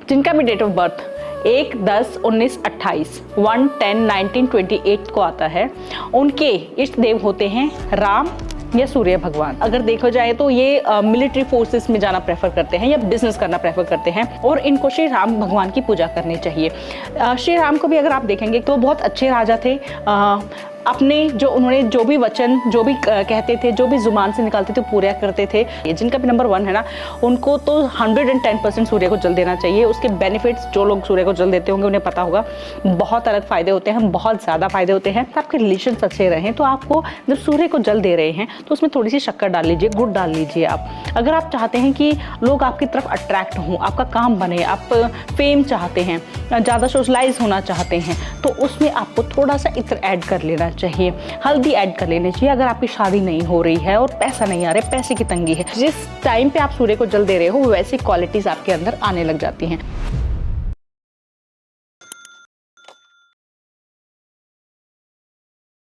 जिनका भी date of birth 1, 10, 19, 28, 1, 10, 19, 28 को आता है, उनके इष्ट देव होते हैं राम या सूर्य भगवान। अगर देखा जाए तो ये मिलिट्री फोर्सेस में जाना प्रेफर करते हैं या बिजनेस करना प्रेफर करते हैं और इनको श्री राम भगवान की पूजा करनी चाहिए। श्री राम को भी अगर आप देखेंगे तो बहुत अच्छे राजा थे। अपने उन्होंने जो भी वचन जो भी कहते थे, जो भी जुबान से निकालते थे पूरा करते थे। जिनका भी नंबर 1 है ना, उनको तो 110% सूर्य को जल देना चाहिए। उसके बेनिफिट्स जो लोग सूर्य को जल देते होंगे उन्हें पता होगा, बहुत अलग फायदे होते हैं, बहुत ज़्यादा फायदे होते हैं। आपके रिलेशन अच्छे रहें तो आपको जब सूर्य को जल दे रहे हैं तो उसमें थोड़ी सी शक्कर डाल लीजिए, गुड़ डाल लीजिए आप। अगर आप चाहते हैं कि लोग आपकी तरफ अट्रैक्ट हों, आपका काम बने, आप फेम चाहते हैं, ज़्यादा सोशलाइज होना चाहते हैं, तो उसमें आपको थोड़ा सा इत्र ऐड कर लेना चाहिए, हल्दी ऐड कर लेनी चाहिए। अगर आपकी शादी नहीं हो रही है और पैसा नहीं आ रहा है, पैसे की तंगी है, जिस टाइम पे आप सूर्य को जल दे रहे हो वैसी क्वालिटीज़ आपके अंदर आने लग जाती हैं।